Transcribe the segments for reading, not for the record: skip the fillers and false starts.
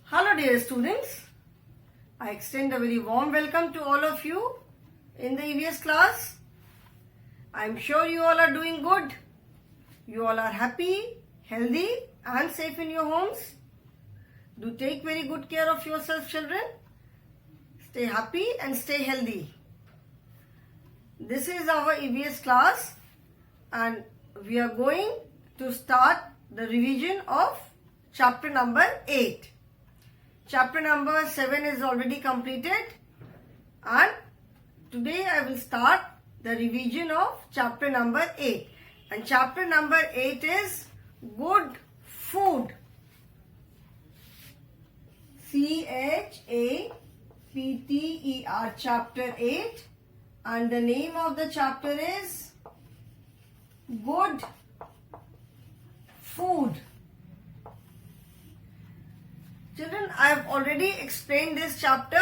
Hello dear students, I extend a very warm welcome to all of you in the EVS class. I am sure you all are doing good. You all are happy, healthy and safe in your homes. Do take very good care of yourself, children. Stay happy and stay healthy. This is our EVS class and we are going to start the revision of chapter number 8. Chapter number 7 is already completed and today I will start the revision of chapter number 8. And chapter number 8 is good food. CHAPTER, chapter 8, and the name of the chapter is good food. Children, I have already explained this chapter.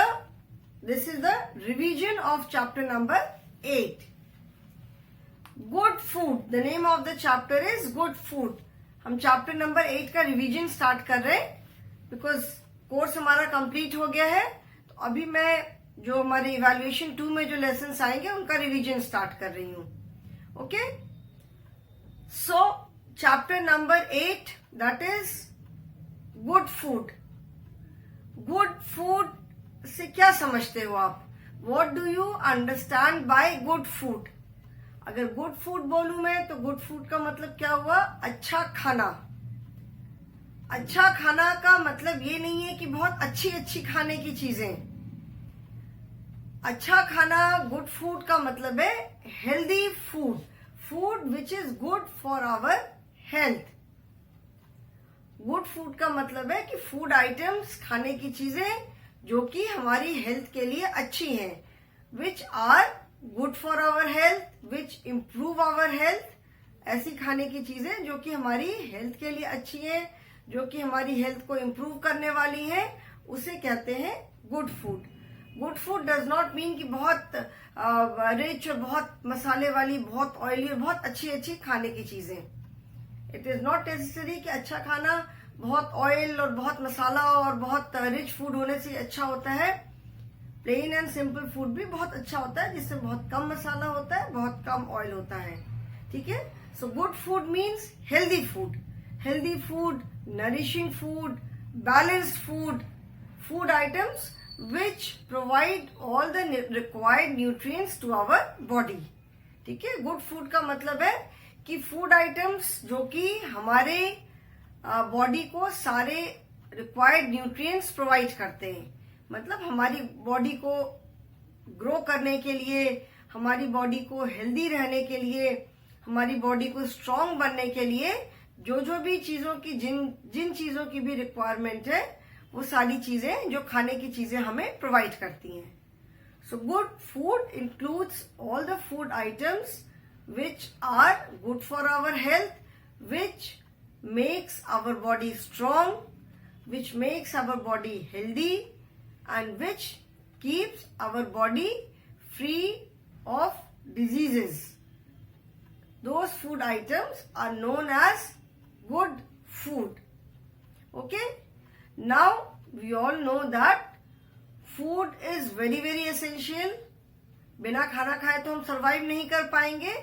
This is the revision of chapter number 8. Good food. The name of the chapter is good food. हम chapter number 8 का revision start कर रहे हैं because course हमारा complete हो गया है. तो अभी मैं जो हमारे evaluation 2 में जो lessons आएंगे उनका revision start कर रही हूँ. Okay? So chapter number 8, that is good food. Good food से क्या समझते हो आप? What do you understand by good food? अगर गुड फूड बोलूं मैं तो गुड फूड का मतलब क्या हुआ? अच्छा खाना. अच्छा खाना का मतलब ये नहीं है कि बहुत अच्छी अच्छी खाने की चीजें. अच्छा खाना, गुड फूड का मतलब है healthy food, food which is good for our health. Good food का मतलब है कि फूड आइटम्स, खाने की चीजें जो कि हमारी हेल्थ के लिए अच्छी हैं, which are good for our health, which improve our health. ऐसी खाने की चीजें जो कि हमारी हेल्थ के लिए अच्छी हैं, जो कि हमारी हेल्थ को इम्प्रूव करने वाली हैं, उसे कहते हैं good food. Good food does not mean कि बहुत रिच और बहुत मसाले वाली, बहुत ऑयली और बहुत अच्छी अच्छी खाने की चीजें. इट इज नॉट नेसेसरी कि अच्छा खाना बहुत ऑयल और बहुत मसाला और बहुत रिच फूड होने से अच्छा होता है. प्लेन एंड सिंपल फूड भी बहुत अच्छा होता है जिसमें बहुत कम मसाला होता है, बहुत कम ऑयल होता है. ठीक है. So good food means healthy food. Healthy food, nourishing food, balanced food, food items which provide all the required nutrients to our body. ठीक है. गुड फूड का मतलब है कि फूड आइटम्स जो कि हमारे बॉडी को सारे रिक्वायर्ड न्यूट्रिएंट्स प्रोवाइड करते हैं. मतलब हमारी बॉडी को ग्रो करने के लिए, हमारी बॉडी को हेल्दी रहने के लिए, हमारी बॉडी को स्ट्रांग बनने के लिए जो भी चीजों की जिन चीजों की भी रिक्वायरमेंट है, वो सारी चीजें जो खाने की चीजें हमें प्रोवाइड करती हैं. सो good food includes all the food items which are good for our health, which makes our body strong, which makes our body healthy, and which keeps our body free of diseases. Those food items are known as good food. Okay? Now we all know that food is very very essential. बिना खाना खाए तो हम survive नहीं कर पाएंगे.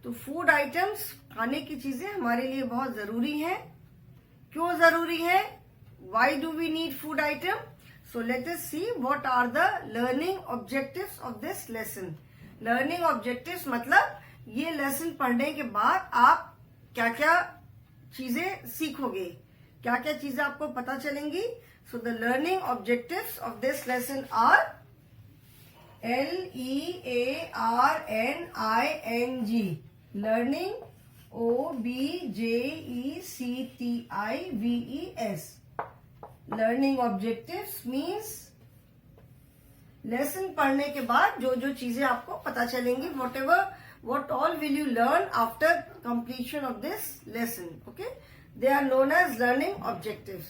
तो food items, खाने की चीजें हमारे लिए बहुत जरूरी हैं. क्यों जरूरी है? Why do we need food item? So let us see what are the learning objectives of this lesson. Learning objectives मतलब ये लेसन पढ़ने के बाद आप क्या क्या चीजें सीखोगे, क्या क्या चीजें आपको पता चलेंगी. So the learning objectives of this lesson are LEARNING, learning, OBJECTIVES. Learning objectives means lesson पढ़ने के बाद जो चीजें आपको पता चलेंगी, what all will you learn after completion of this lesson. Okay, they are known as learning objectives.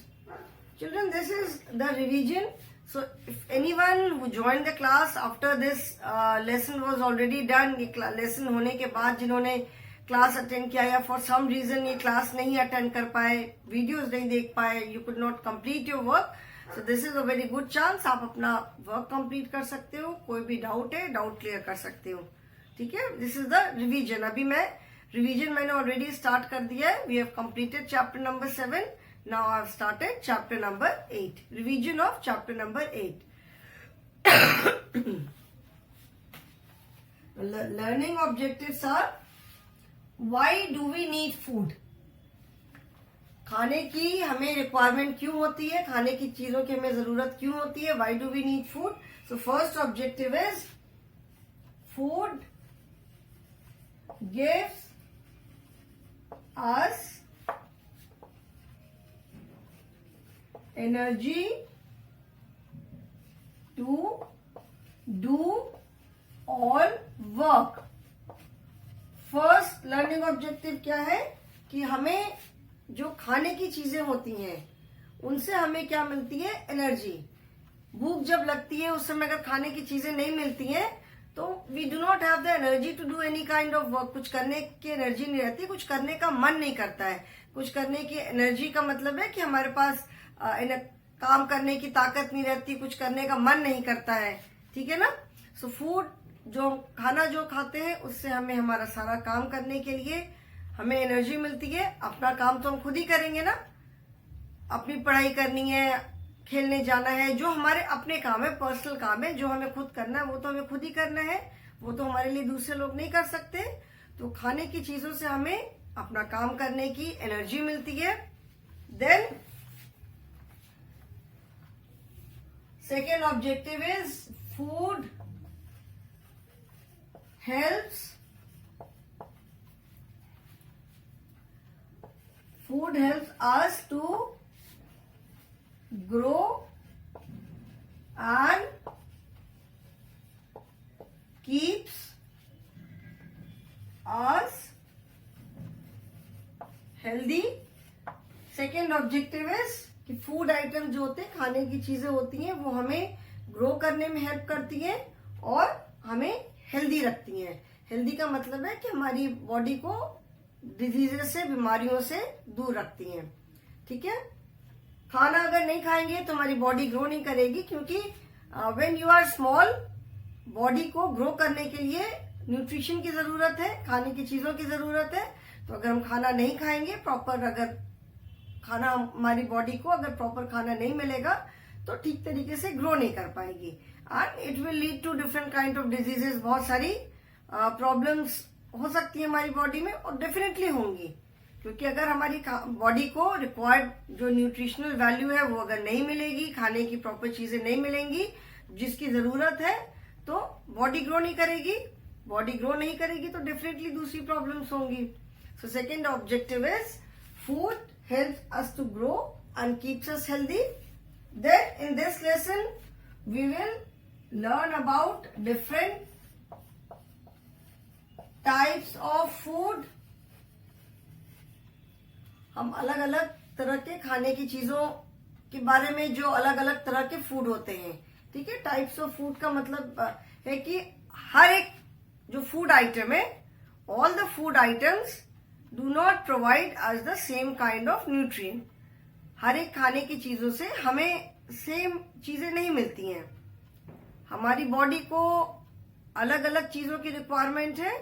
Children, this is the revision. So if anyone who joined the class after this lesson was already done, lesson होने के बाद जिन्होंने class attend किया या for some reason ये class नहीं attend कर पाए, वीडियोस नहीं देख पाए, you could not complete your work, so this is a very good chance, आप अपना वर्क कंप्लीट कर सकते हो, कोई भी डाउट है डाउट क्लियर कर सकते हो, ठीक है। This is the revision. अभी रिवीजन मैंने ऑलरेडी स्टार्ट कर दिया है। We have completed chapter number 7, now I have started chapter number 8, revision of chapter number 8। Learning objectives are, why do we need food? खाने की हमें रिक्वायरमेंट क्यों होती है, खाने की चीजों की हमें जरूरत क्यों होती है, why do we need food? So first objective is, food gives us energy to do all work। First learning objective क्या है कि हमें जो खाने की चीजें होती हैं उनसे हमें क्या मिलती है, एनर्जी। भूख जब लगती है उस समय अगर खाने की चीजें नहीं मिलती हैं तो we do not have the energy to do any kind of work. कुछ करने की एनर्जी नहीं रहती, कुछ करने का मन नहीं करता है। कुछ करने की एनर्जी का मतलब है कि हमारे पास काम करने की ताकत नहीं रहती, कुछ करने का मन नहीं करता है, ठीक है ना। सो फूड, जो खाना जो खाते हैं उससे हमें हमारा सारा काम करने के लिए हमें एनर्जी मिलती है। अपना काम तो हम खुद ही करेंगे ना, अपनी पढ़ाई करनी है, खेलने जाना है, जो हमारे अपने काम है, पर्सनल काम है, जो हमें खुद करना है वो तो हमें खुद ही करना है, वो तो हमारे लिए दूसरे लोग नहीं कर सकते। तो खाने की चीजों से हमें अपना काम करने की एनर्जी मिलती है। Then second objective is, food helps us to grow and keeps us healthy। Second objective is कि फूड आइटम जो होते हैं, खाने की चीजें होती हैं, वो हमें ग्रो करने में हेल्प करती हैं और हमें हेल्दी रखती हैं। हेल्दी का मतलब है कि हमारी बॉडी को डिजीजेस से, बीमारियों से दूर रखती हैं, ठीक है। खाना अगर नहीं खाएंगे तो हमारी बॉडी ग्रो नहीं करेगी, क्योंकि when you are small, body को ग्रो करने के लिए न्यूट्रिशन की जरूरत है, खाने की चीजों की जरूरत है। तो अगर हम खाना नहीं खाएंगे प्रॉपर, अगर खाना हमारी बॉडी को अगर प्रॉपर खाना नहीं मिलेगा तो ठीक तरीके से ग्रो नहीं कर पाएगी, and it will lead to different kind of diseases. बहुत सारी प्रॉब्लम्स हो सकती है हमारी बॉडी में, और डेफिनेटली होंगी, क्योंकि अगर हमारी बॉडी को रिक्वायर्ड जो न्यूट्रिशनल वैल्यू है वो अगर नहीं मिलेगी, खाने की प्रॉपर चीजें नहीं मिलेंगी जिसकी जरूरत है, तो बॉडी ग्रो नहीं करेगी। बॉडी ग्रो नहीं करेगी तो डेफिनेटली दूसरी प्रॉब्लम्स होंगी। So second objective is, food helps us to grow and keeps us healthy. Then in this lesson we will learn about different types of food। हम अलग अलग तरह के खाने की चीजों के बारे में, जो अलग अलग तरह के फूड होते हैं, ठीक है। टाइप्स ऑफ फूड का मतलब है कि हर एक जो फूड आइटम है, all the food items do not provide us the same kind of nutrient. हर एक खाने की चीजों से हमें सेम चीजें नहीं मिलती हैं। हमारी बॉडी को अलग अलग चीजों की रिक्वायरमेंट है।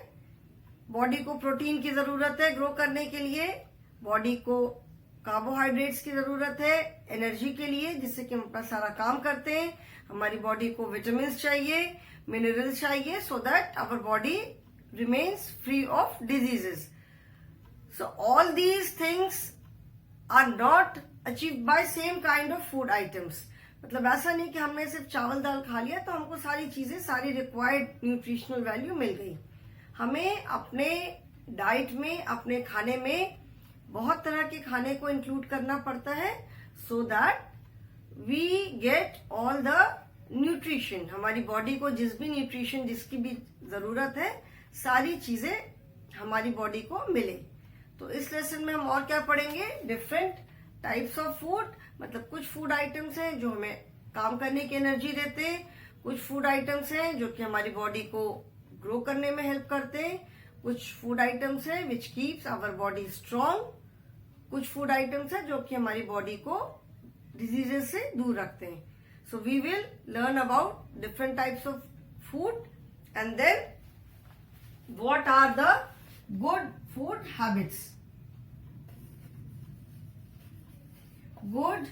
बॉडी को प्रोटीन की जरूरत है ग्रो करने के लिए, बॉडी को कार्बोहाइड्रेट्स की जरूरत है एनर्जी के लिए, जिससे कि हम अपना सारा काम करते हैं। हमारी बॉडी को विटामिन चाहिए, मिनरल्स चाहिए, so that our body remains free of diseases. So all these things are not achieved by same kind of food items. मतलब ऐसा नहीं कि हमने सिर्फ चावल दाल खा लिया तो हमको सारी चीजें, सारी रिक्वायर्ड न्यूट्रिशनल वैल्यू मिल गई। हमें अपने डाइट में, अपने खाने में बहुत तरह के खाने को इंक्लूड करना पड़ता है, so that we get all the nutrition. हमारी बॉडी को जिस भी न्यूट्रिशन, जिसकी भी जरूरत है, सारी चीजें हमारी बॉडी को मिले। तो इस लेसन में हम और क्या पढ़ेंगे, डिफरेंट टाइप्स ऑफ फूड। मतलब कुछ फूड आइटम्स हैं जो हमें काम करने की एनर्जी देते हैं, कुछ फूड आइटम्स हैं जो कि हमारी बॉडी को ग्रो करने में हेल्प करते हैं, कुछ फूड आइटम्स हैं which keeps our body strong, कुछ फूड आइटम्स हैं जो कि हमारी बॉडी को डिजीजेस से दूर रखते हैं. So we will learn about different types of food and then what are the good food habits. Good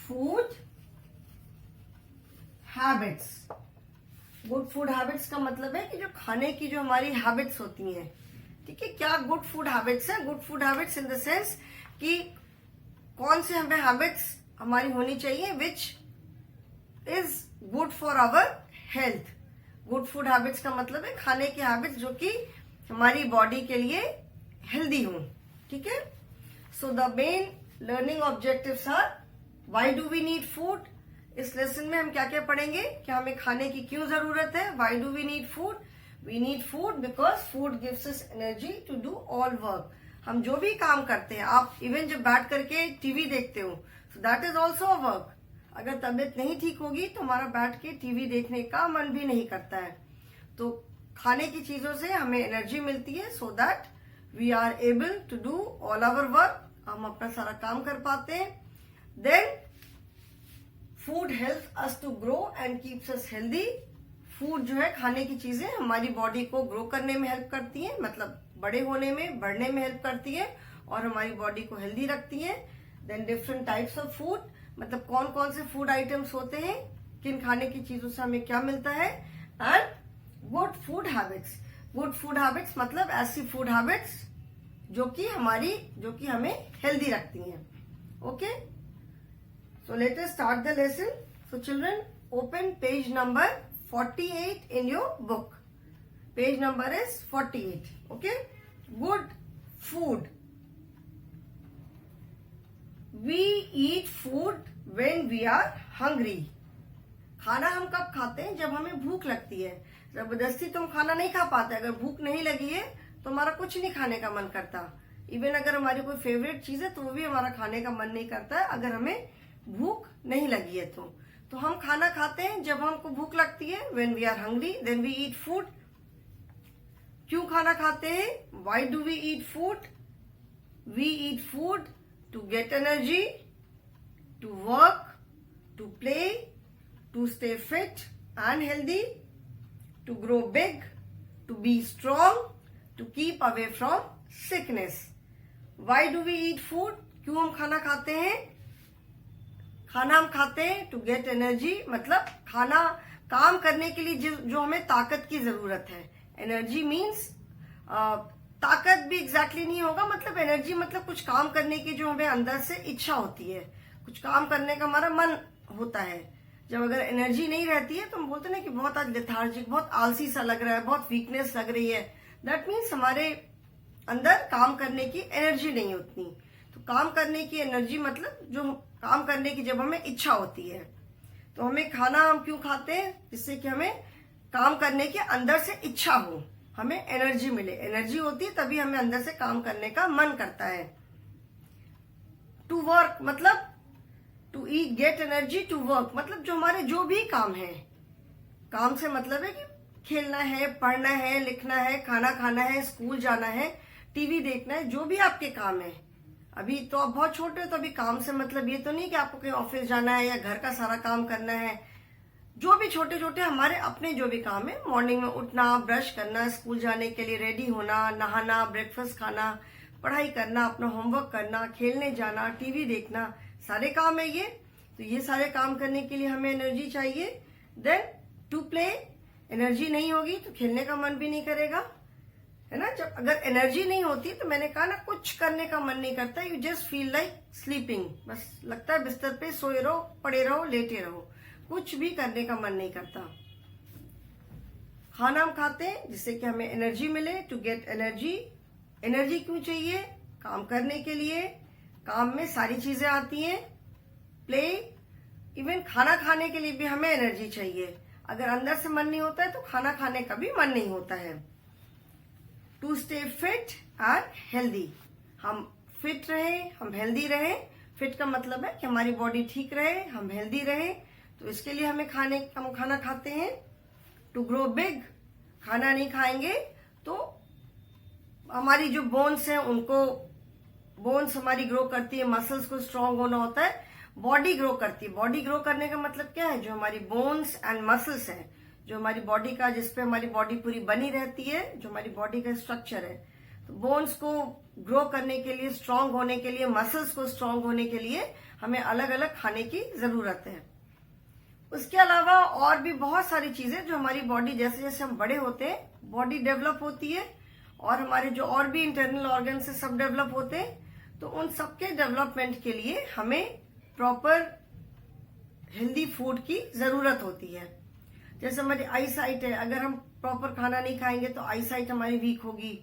food habits. Good food habits का मतलब है कि जो खाने की जो हमारी हैबिट्स होती हैं, ठीक है. क्या गुड फूड हैबिट्स है? Good food habits in the sense कि कौन से हमें हैबिट्स हमारी होनी चाहिए which is good for our health. Good food habits का मतलब है खाने की हैबिट्स जो कि हमारी बॉडी के लिए हेल्दी हो, ठीक है. So the main learning objectives are why do we need food. इस लेसन में हम क्या क्या पढ़ेंगे कि हमें खाने की क्यों जरूरत है. Why do we need food. We need food because food gives us energy to do all work. हम जो भी काम करते हैं, आप इवन जब बैठ करके टीवी देखते हो, सो that is also a work. अगर तबीयत नहीं ठीक होगी तो हमारा बैठ के टीवी देखने का मन भी नहीं करता है. तो खाने की चीजों से हमें एनर्जी मिलती है so that we are able to do all our work. हम अपना सारा काम कर पाते हैं. Then food help us to grow and keeps us healthy. Food जो है, खाने की चीजें हमारी बॉडी को ग्रो करने में हेल्प करती हैं, मतलब बड़े होने में, बढ़ने में हेल्प करती है और हमारी बॉडी को हेल्दी रखती है. Then different types of food, मतलब कौन कौन से फूड आइटम्स होते हैं, किन खाने की चीजों से हमें क्या मिलता है. And good food habits. Good food habits मतलब ऐसी फूड हैबिट्स जो कि हमें हेल्दी रखती हैं. Okay, so let us start the lesson. So children, open page number 48 in your book. Page number is 48. Okay. Good food. We eat food when we are hungry. खाना हम कब खाते हैं? जब हमें भूख लगती है. जबरदस्ती तो हम खाना नहीं खा पाते. अगर भूख नहीं लगी है तो हमारा कुछ नहीं खाने का मन करता. इवन अगर हमारी कोई फेवरेट चीज है तो वो भी हमारा खाने का मन नहीं करता है अगर हमें भूख नहीं लगी है. तो हम खाना खाते हैं जब हमको भूख लगती है. When we are hungry, then we eat food. क्यों खाना खाते हैं? Why do we eat food? We eat food to get energy, to work, to play, to stay fit and healthy, to grow big, to be strong, to keep away from sickness. Why do we eat food? क्यों हम खाना खाते हैं? खाना हम खाते हैं to get energy, मतलब खाना काम करने के लिए जो हमें ताकत की जरूरत है. एनर्जी मीन्स ताकत भी एग्जैक्टली नहीं होगा, मतलब एनर्जी मतलब कुछ काम करने की जो हमें अंदर से इच्छा होती है, कुछ काम करने का हमारा मन होता है. जब अगर एनर्जी नहीं रहती है तो हम बोलते हैं कि बहुत आज लेथार्जिक, बहुत आलसी सा लग रहा है, बहुत वीकनेस लग रही है. दैट मीन्स हमारे अंदर काम करने की एनर्जी नहीं उतनी. तो काम करने की एनर्जी मतलब जो काम करने की जब हमें इच्छा होती है. तो हमें खाना हम क्यों खाते हैं? जिससे कि हमें काम करने की अंदर से इच्छा हो, हमें एनर्जी मिले. एनर्जी होती है तभी हमें अंदर से काम करने का मन करता है. टू वर्क मतलब to eat, get energy to work मतलब जो हमारे जो भी काम है, काम से मतलब है कि खेलना है, पढ़ना है, लिखना है, खाना खाना है, स्कूल जाना है, टीवी देखना है, जो भी आपके काम है. अभी तो आप बहुत छोटे हो तो अभी काम से मतलब ये तो नहीं कि आपको कहीं ऑफिस जाना है या घर का सारा काम करना है. जो भी छोटे छोटे हमारे अपने जो भी काम है, मॉर्निंग में उठना, ब्रश करना, स्कूल जाने के लिए रेडी होना, नहाना, ब्रेकफास्ट खाना, पढ़ाई करना, अपना होमवर्क करना, खेलने जाना, टीवी देखना, सारे काम है ये. तो ये सारे काम करने के लिए हमें एनर्जी चाहिए. देन टू प्ले, एनर्जी नहीं होगी तो खेलने का मन भी नहीं करेगा, है ना. जब अगर एनर्जी नहीं होती तो मैंने कहा ना, कुछ करने का मन नहीं करता. You just feel like sleeping. बस लगता है बिस्तर पे सोए रहो, पड़े रहो, लेटे रहो, कुछ भी करने का मन नहीं करता. खाना हम खाते हैं जिससे कि हमें एनर्जी मिले, टू गेट एनर्जी. एनर्जी क्यों चाहिए? काम करने के लिए. काम में सारी चीजें आती हैं. प्ले, इवन खाना खाने के लिए भी हमें एनर्जी चाहिए. अगर अंदर से मन नहीं होता है तो खाना खाने का भी मन नहीं होता है. To stay fit and healthy, हम फिट रहे, हम हेल्दी रहे. फिट का मतलब है कि हमारी बॉडी ठीक रहे, हम हेल्दी रहे. तो इसके लिए हम खाना खाते हैं. टू ग्रो बिग, खाना नहीं खाएंगे तो हमारी जो बोन्स हैं उनको बोन्स हमारी ग्रो करती है, मसल्स को स्ट्रांग होना होता है, बॉडी ग्रो करती है। बॉडी ग्रो करने का मतलब क्या है? जो हमारी बोन्स एंड मसल्स है, जो हमारी बॉडी का, जिसपे हमारी बॉडी पूरी बनी रहती है, जो हमारी बॉडी का स्ट्रक्चर है, तो बोन्स को ग्रो करने के लिए, स्ट्रांग होने के लिए, मसल्स को स्ट्रांग होने के लिए हमें अलग अलग खाने की जरूरत है। उसके अलावा और भी बहुत सारी चीजें जो हमारी बॉडी, जैसे जैसे हम बड़े होते हैं बॉडी डेवलप होती है, और हमारे जो और भी इंटरनल ऑर्गन से सब डेवलप होते हैं, तो उन सबके डेवलपमेंट के लिए हमें प्रॉपर हेल्दी फूड की जरूरत होती है। जैसे हमारी आई साइट है, अगर हम प्रॉपर खाना नहीं खाएंगे तो आई साइट हमारी वीक होगी,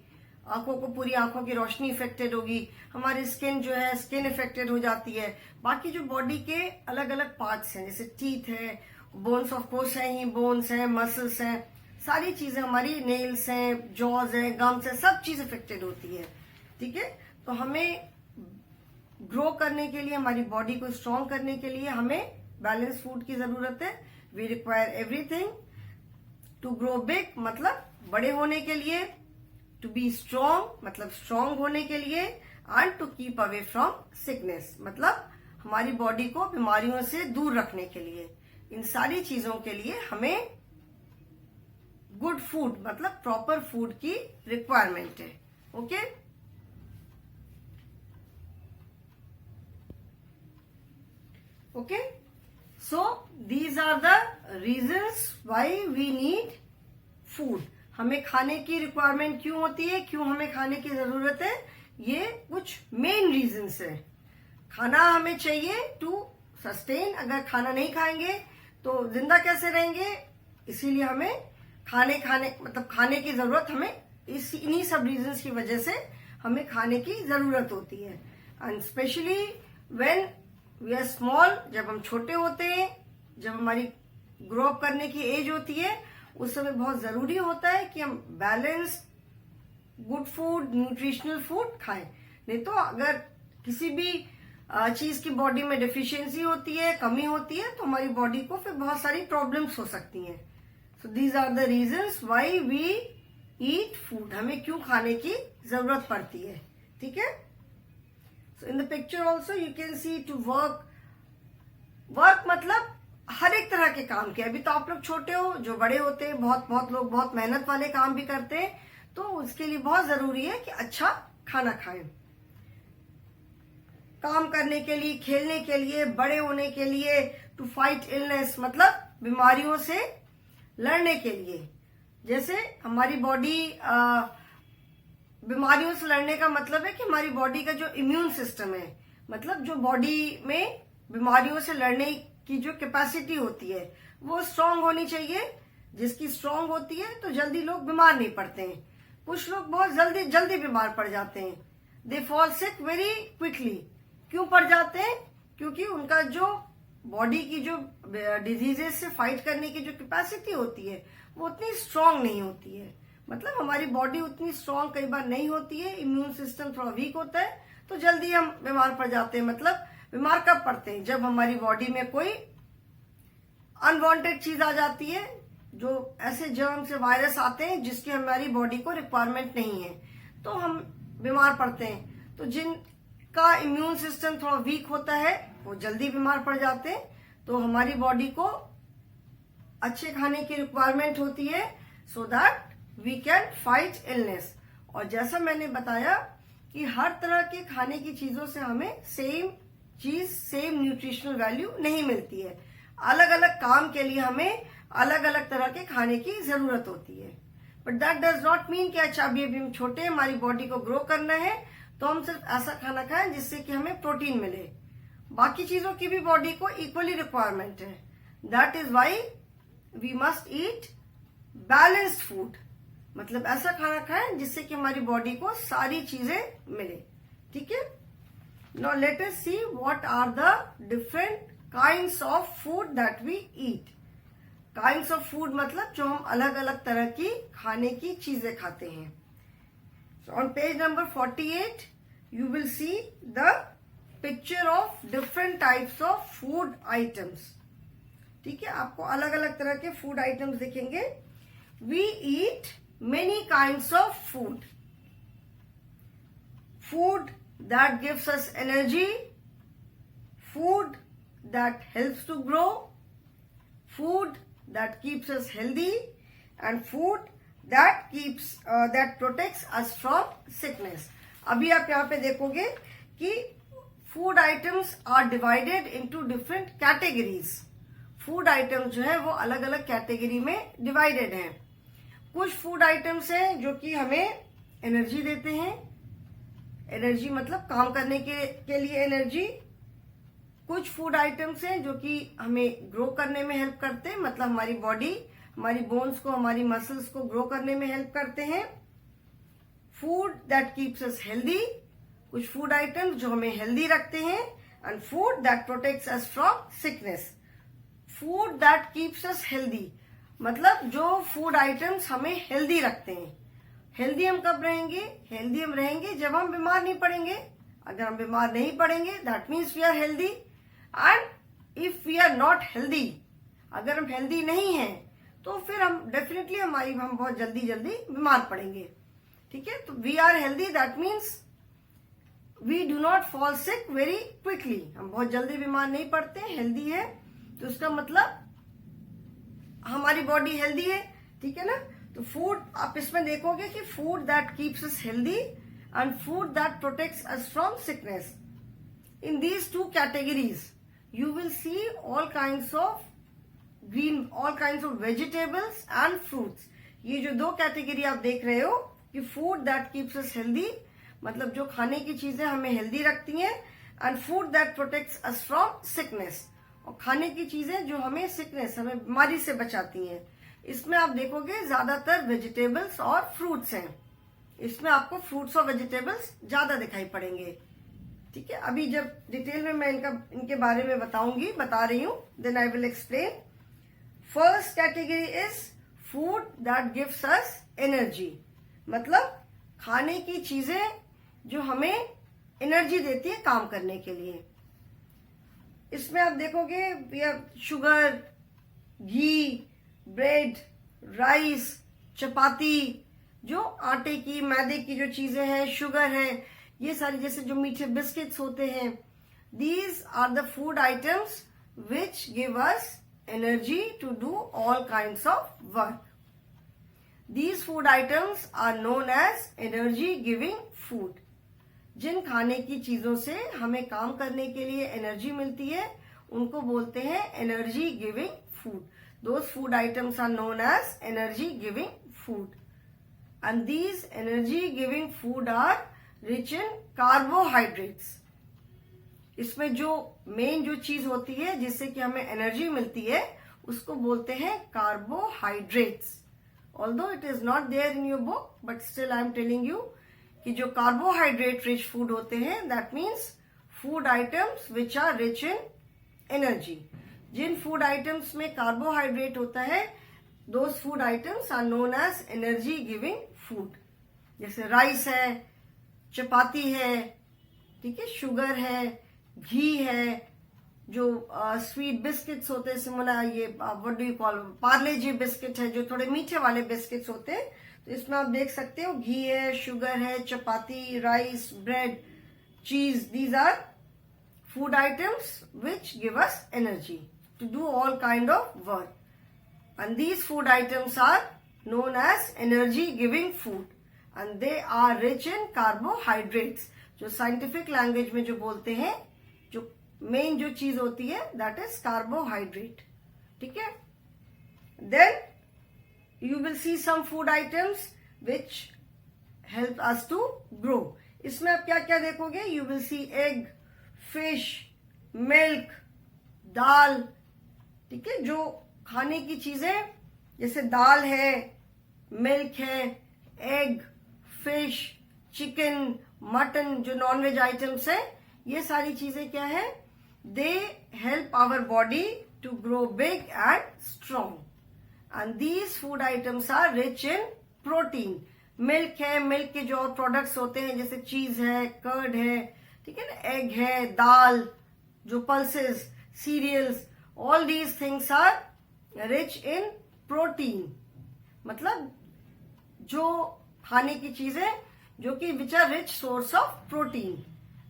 आंखों को, पूरी आंखों की रोशनी इफेक्टेड होगी, हमारी स्किन जो है स्किन इफेक्टेड हो जाती है। बाकी जो बॉडी के अलग अलग पार्ट्स हैं, जैसे टीथ है, बोन्स ऑफ कोर्स है ही, बोन्स हैं, मसल्स हैं, सारी चीजें हमारी, नेल्स हैं, जॉज है, गम्स है, सब चीज इफेक्टेड होती है। ठीक है, तो हमें ग्रो करने के लिए, हमारी बॉडी को स्ट्रांग करने के लिए हमें बैलेंस फूड की जरूरत है। We require everything to grow big, मतलब बड़े होने के लिए, टू बी स्ट्रांग मतलब स्ट्रांग होने के लिए, and to keep away from sickness मतलब हमारी बॉडी को बीमारियों से दूर रखने के लिए। इन सारी चीजों के लिए हमें गुड फूड मतलब प्रॉपर फूड की रिक्वायरमेंट है। Okay, okay, so these are the reasons why we need food. हमें खाने की रिक्वायरमेंट क्यों होती है, क्यों हमें खाने की जरूरत है, ये कुछ मेन रीजंस है। खाना हमें चाहिए टू सस्टेन, अगर खाना नहीं खाएंगे तो जिंदा कैसे रहेंगे, इसीलिए हमें खाने की जरूरत, हमें इन्हीं सब रीजंस की वजह से हमें खाने की जरूरत होती है। And specially when we are small, जब हम छोटे होते हैं, जब हमारी ग्रो अप करने की एज होती है, उस समय बहुत जरूरी होता है कि हम balance good food, nutritional food खाएं। नहीं तो अगर किसी भी चीज की बॉडी में डेफिशिएंसी होती है, कमी होती है, तो हमारी बॉडी को फिर बहुत सारी प्रॉब्लम्स हो सकती हैं। So these are the reasons why we eat food, हमें क्यों खाने की जरूरत पड़ती है। ठीक है, so in the picture also you can see to work, work मतलब हर एक तरह के काम के। अभी तो आप लोग छोटे हो, जो बड़े होते हैं, बहुत लोग बहुत मेहनत वाले काम भी करते हैं, तो उसके लिए बहुत जरूरी है कि अच्छा खाना खाएं। काम करने के लिए, खेलने के लिए, बड़े होने के लिए, टू फाइट इलनेस मतलब बीमारियों से लड़ने के लिए। जैसे हमारी बॉडी, बीमारियों से लड़ने का मतलब है कि हमारी बॉडी का जो इम्यून सिस्टम है, मतलब जो बॉडी में बीमारियों से लड़ने की जो कैपेसिटी होती है, वो स्ट्रांग होनी चाहिए। जिसकी स्ट्रांग होती है तो जल्दी लोग बीमार नहीं पड़ते हैं। कुछ लोग बहुत जल्दी बीमार पड़ जाते हैं, they fall sick very quickly. क्यों पड़ जाते हैं? क्योंकि उनका जो बॉडी की जो डिजीजेस से फाइट करने की जो कैपेसिटी होती है, वो उतनी स्ट्रांग नहीं होती है। मतलब हमारी बॉडी उतनी स्ट्रांग कई बार नहीं होती है, इम्यून सिस्टम थोड़ा वीक होता है, तो जल्दी हम बीमार पड़ जाते हैं। मतलब बीमार कब पड़ते हैं? जब हमारी बॉडी में कोई अनवांटेड चीज आ जाती है, जो ऐसे जर्म से वायरस आते हैं जिसकी हमारी बॉडी को रिक्वायरमेंट नहीं है, तो हम बीमार पड़ते हैं। तो जिनका इम्यून सिस्टम थोड़ा वीक होता है, वो जल्दी बीमार पड़ जाते हैं। तो हमारी बॉडी को अच्छे खाने की रिक्वायरमेंट होती है, so that we can fight illness. और जैसा मैंने बताया कि हर तरह के खाने की चीजों से हमें सेम चीज, सेम न्यूट्रिशनल वैल्यू नहीं मिलती है। अलग अलग काम के लिए हमें अलग अलग तरह के खाने की जरूरत होती है। But that does not mean कि अच्छा अभी हम छोटे, हमारी बॉडी को ग्रो करना है तो हम सिर्फ ऐसा खाना खाएं जिससे कि हमें प्रोटीन मिले। बाकी चीजों की भी बॉडी को इक्वली रिक्वायरमेंट है। That is why we must eat balanced food, मतलब ऐसा खाना खाएं जिससे कि हमारी बॉडी को सारी चीजें मिले। ठीक है, now let us see what are the different kinds of food that we eat. Kinds of food मतलब जो हम अलग अलग तरह की खाने की चीजें खाते हैं। On page number 48 you will see the picture of different types of food items. ठीक है, आपको अलग अलग तरह के फूड आइटम्स दिखेंगे। We eat many kinds of food. Food that gives us energy, food that helps to grow, food that keeps us healthy, and food that protects us from sickness. अभी आप यहाँ पे देखोगे कि food items are divided into different categories. Food items जो है वो अलग अलग कैटेगरी में डिवाइडेड हैं. कुछ फूड आइटम्स हैं जो कि हमें एनर्जी देते हैं. एनर्जी मतलब काम करने के लिए एनर्जी. कुछ फूड आइटम्स हैं जो कि हमें ग्रो करने में हेल्प करते हैं, मतलब हमारी बॉडी, हमारी बोन्स को, हमारी मसल्स को ग्रो करने में हेल्प करते हैं. Food that keeps us healthy, कुछ फूड आइटम्स जो हमें हेल्दी रखते हैं. And food that protects us from sickness. Food that keeps us healthy मतलब जो फूड आइटम्स हमें हेल्दी रखते हैं. हेल्दी हम कब रहेंगे? हेल्दी हम रहेंगे जब हम बीमार नहीं पड़ेंगे. अगर हम बीमार नहीं पड़ेंगे that means we are healthy. And if we are not healthy, अगर हम हेल्दी नहीं हैं तो फिर हम डेफिनेटली हम बहुत जल्दी बीमार पड़ेंगे. ठीक है, तो we are healthy that means we do not fall sick very quickly. हम बहुत जल्दी बीमार नहीं पड़ते, हेल्दी है, तो उसका मतलब हमारी बॉडी हेल्दी है. ठीक है ना. तो फूड आप इसमें देखोगे कि food that keeps us healthy and food that protects us from sickness. In these two categories you will see all kinds of vegetables and fruits. ये जो दो कैटेगरी आप देख रहे हो कि food that keeps us healthy मतलब जो खाने की चीजें हमें हेल्दी रखती हैं, and food that protects us from sickness, और खाने की चीजें जो हमें सिकनेस, हमें बीमारी से बचाती हैं. इसमें आप देखोगे ज्यादातर वेजिटेबल्स और फ्रूट्स हैं. इसमें आपको फ्रूट्स और वेजिटेबल्स ज्यादा दिखाई पड़ेंगे. ठीक है, अभी जब डिटेल में मैं इनके बारे में बता रही हूं, then I will explain. First category is food that gives us energy मतलब खाने की चीजें जो हमें एनर्जी देती है काम करने के लिए. इसमें आप देखोगे शुगर, घी, ब्रेड, राइस, चपाती, जो आटे की, मैदे की जो चीजें हैं, शुगर है, ये सारी, जैसे जो मीठे बिस्किट्स होते हैं, these are the food items which give us energy to do all kinds of work. These food items are known as energy giving food. जिन खाने की चीजों से हमें काम करने के लिए एनर्जी मिलती है उनको बोलते हैं energy giving food. Those food items are known as energy giving food. And these energy giving food are rich in carbohydrates. इसमें जो मेन जो चीज होती है जिससे कि हमें एनर्जी मिलती है उसको बोलते हैं carbohydrates. Although it is not there in your book, but still I am telling you कि जो कार्बोहाइड्रेट रिच फूड होते हैं that means food items which are rich in energy. जिन फूड आइटम्स में कार्बोहाइड्रेट होता है those food items are known as energy giving food. जैसे rice है, चपाती है, ठीक है, शुगर है, घी है, जो स्वीट बिस्किट्स होते हैं, सिमोना, ये what do you call, Parle ji biscuit है, जो थोड़े मीठे वाले बिस्किट्स होते हैं. तो इसमें आप देख सकते हो घी है, शुगर है, chapati, rice, bread, cheese, these are food items which give us energy to do all kind of work, and these food items are known as energy giving food and they are rich in carbohydrates. जो scientific language में जो बोलते हैं, जो main जो चीज होती है that is carbohydrate. ठीक है. Then you will see some food items which help us to grow. इसमें आप क्या क्या देखोगे? You will see egg, fish, milk, dal. ठीक है, जो खाने की चीजें जैसे दाल है, मिल्क है, एग, फिश, चिकन, मटन, जो नॉनवेज आइटम्स है, ये सारी चीजें क्या है? They help our body to grow big and strong. And these food items are rich in protein. Milk है, मिल्क के जो और प्रोडक्ट्स होते हैं जैसे चीज है, कर्ड है, ठीक है ना, एग है, दाल, जो pulses, cereals, all these things are rich in protein. मतलब जो खाने की चीजें जो कि which are rich source of protein.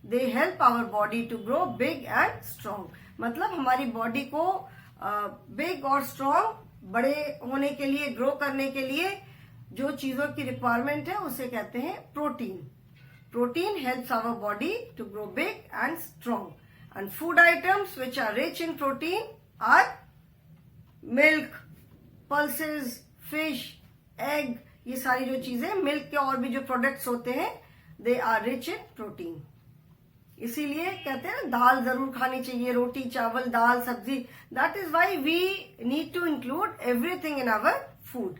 They help our body to grow big and strong. मतलब हमारी बॉडी को बिग और स्ट्रॉन्ग, बड़े होने के लिए, ग्रो करने के लिए जो चीजों की रिक्वायरमेंट है उसे कहते हैं protein. Protein helps our body to grow big and strong. And food items which are rich in protein are milk, pulses, fish, egg, ये सारी जो चीजें, मिल्क के और भी जो प्रोडक्ट्स होते हैं, they are rich in protein. इसीलिए कहते हैं ना, दाल जरूर खानी चाहिए, रोटी, चावल, दाल, सब्जी। That is why we need to include everything in our food.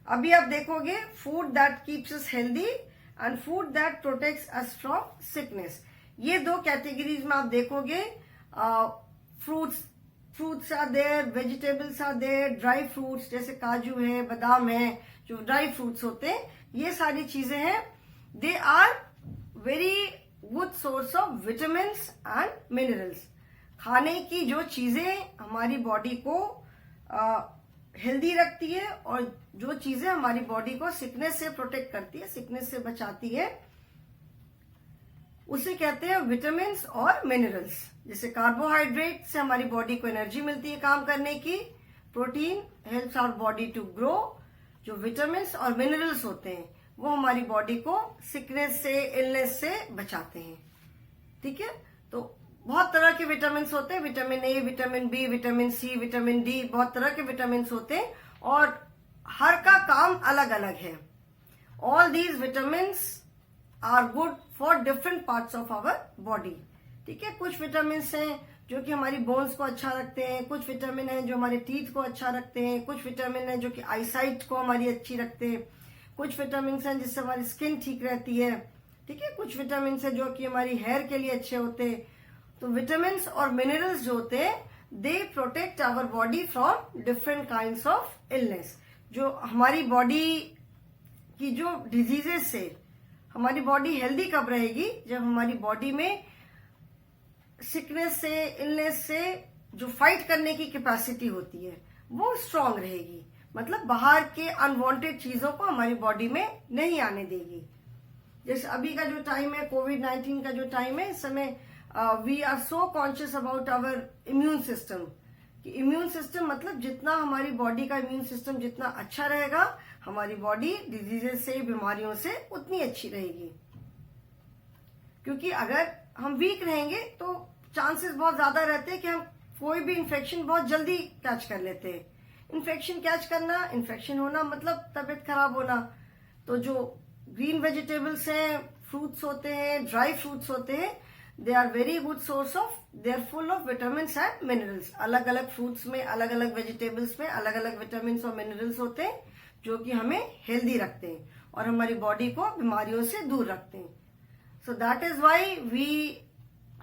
अभी आप देखोगे food that keeps us healthy and food that protects us from sickness. ये दो कैटेगरीज में आप देखोगे। Fruits are there, vegetables are there, dry fruits जैसे काजू है, बादाम है, जो ड्राई फ्रूट्स होते हैं, ये सारी चीजें हैं। They are very good source of vitamin and minerals. खाने की जो चीजें हमारी बॉडी को हेल्दी रखती है और जो चीजें हमारी बॉडी को सिकनेस से प्रोटेक्ट करती है, सिकनेस से बचाती है, उसे कहते हैं विटामिन और मिनरल्स। जैसे कार्बोहाइड्रेट से हमारी बॉडी को एनर्जी मिलती है काम करने की। Protein helps our body to grow. जो विटामिन और मिनरल्स होते हैं वो हमारी बॉडी को सिकनेस से, इलनेस से बचाते हैं। ठीक है, तो बहुत तरह के विटामिन होते हैं, vitamin A, vitamin B, vitamin C, vitamin D, बहुत तरह के विटामिन होते हैं और हर का काम अलग अलग है। All these vitamin are good for different parts of our body. ठीक है, कुछ विटामिन हैं जो कि हमारी बोन्स को अच्छा रखते हैं, कुछ विटामिन हैं जो हमारे टीथ को अच्छा रखते हैं, कुछ विटामिन हैं जो कि आईसाइट को हमारी अच्छी रखते हैं, कुछ विटामिन हैं जिससे हमारी स्किन ठीक रहती है। ठीक है, कुछ विटामिन है जो कि हमारी हेयर के लिए अच्छे होते हैं। तो विटामिन और मिनरल्स जो होते हैं, they protect our body from different kinds of illness. जो हमारी बॉडी की जो डिजीजेस से, हमारी बॉडी हेल्दी कब रहेगी? जब हमारी बॉडी में सिकनेस से, इलनेस से जो फाइट करने की कैपेसिटी होती है वो स्ट्रांग रहेगी। मतलब बाहर के अनवांटेड चीजों को हमारी बॉडी में नहीं आने देगी। जैसे अभी का जो टाइम है, कोविड-19 का जो टाइम है, इस समय we are so conscious about our immune system. कि इम्यून सिस्टम मतलब जितना हमारी बॉडी का इम्यून सिस्टम जितना अच्छा रहेगा, हमारी बॉडी डिजीजेस से, बीमारियों से उतनी अच्छी रहेगी। क्योंकि अगर हम वीक रहेंगे तो चांसेस बहुत ज्यादा रहते हैं कि हम कोई भी इन्फेक्शन बहुत जल्दी कैच कर लेते हैं। इन्फेक्शन कैच करना, इन्फेक्शन होना मतलब तबीयत खराब होना। तो जो ग्रीन वेजिटेबल्स हैं, फ्रूट्स होते हैं, ड्राई फ्रूट्स होते हैं, they are very good source of, they are full of vitamin and minerals. अलग अलग फ्रूट्स में, अलग अलग वेजिटेबल्स में अलग अलग विटामिन और मिनरल्स होते हैं जो कि हमें हेल्दी रखते हैं और हमारी बॉडी को बीमारियों से दूर रखते हैं। So that is why we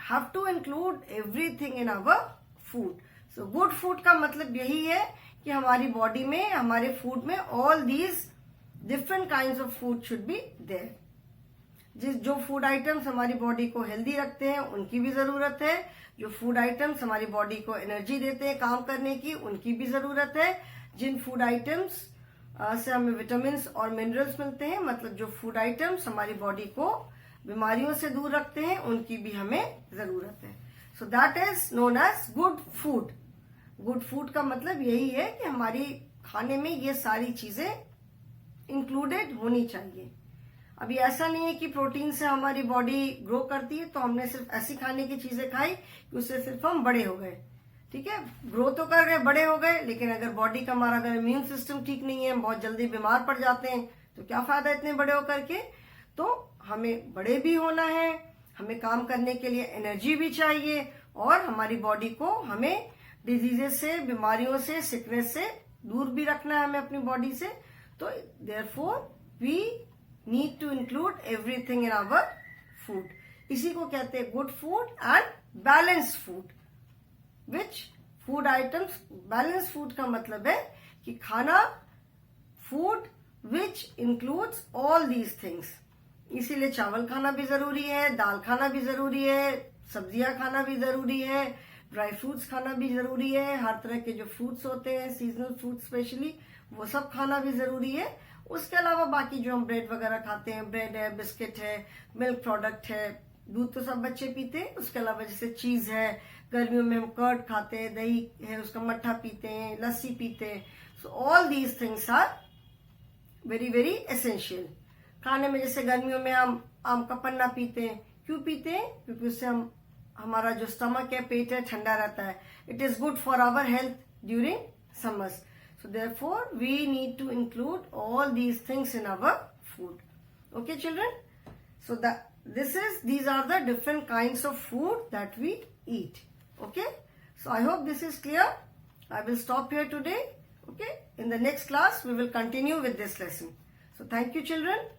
have to include everything in our food. So good food का मतलब यही है कि हमारी बॉडी में, हमारे फूड में all these different kinds of food should be there. जो फूड आइटम्स हमारी बॉडी को हेल्दी रखते हैं उनकी भी जरूरत है। जो फूड आइटम्स हमारी बॉडी को एनर्जी देते हैं काम करने की, उनकी भी जरूरत है। जिन फूड आइटम्स से हमें विटामिन और मिनरल्स मिलते हैं, मतलब जो फूड आइटम्स हमारी बॉडी को बीमारियों से दूर रखते हैं, उनकी भी हमें जरूरत है। So that is known as good food. Good food का मतलब यही है कि हमारी खाने में ये सारी चीजें इंक्लूडेड होनी चाहिए। अभी ऐसा नहीं है कि प्रोटीन से हमारी बॉडी ग्रो करती है तो हमने सिर्फ ऐसी खाने की चीजें खाई कि उससे सिर्फ हम बड़े हो गए। ठीक है, ग्रो तो कर गए, बड़े हो गए, लेकिन अगर बॉडी का, हमारा अगर इम्यून सिस्टम ठीक नहीं है, हम बहुत जल्दी बीमार पड़ जाते हैं, तो क्या फायदा इतने बड़े होकर के। तो हमें बड़े भी होना है, हमें काम करने के लिए एनर्जी भी चाहिए और हमारी बॉडी को हमें डिजीजेस से, बीमारियों से, सिकनेस से दूर भी रखना है हमें अपनी बॉडी से। तो therefore we need to include everything in our food. इसी को कहते हैं good food and balanced food. Which food items, balance food का मतलब है कि खाना, food which includes all these things. इसीलिए चावल खाना भी जरूरी है, दाल खाना भी जरूरी है, सब्जियां खाना भी जरूरी है, ड्राई फ्रूट्स खाना भी जरूरी है, हर तरह के जो फ्रूट्स होते हैं, सीजनल फ्रूट्स स्पेशली, वो सब खाना भी जरूरी है। उसके अलावा बाकी जो हम ब्रेड वगैरह खाते हैं, ब्रेड है, बिस्किट है, मिल्क प्रोडक्ट है, दूध तो सब बच्चे पीते हैं, उसके अलावा जैसे चीज है, गर्मियों में हम कर्ड खाते हैं, दही है उसका मट्ठा पीते हैं, लस्सी पीते हैं. So all these things are very very essential. खाने में जैसे गर्मियों में हम आम का पन्ना पीते हैं. क्यों पीते हैं? क्योंकि उससे हम हमारा जो स्टमक है, पेट है, ठंडा रहता है. It is good for our health during summers. So therefore we need to include all these things in our food. Okay children? So these are the different kinds of food that we eat. Okay? So I hope this is clear. I will stop here today. Okay? In the next class we will continue with this lesson. So thank you children.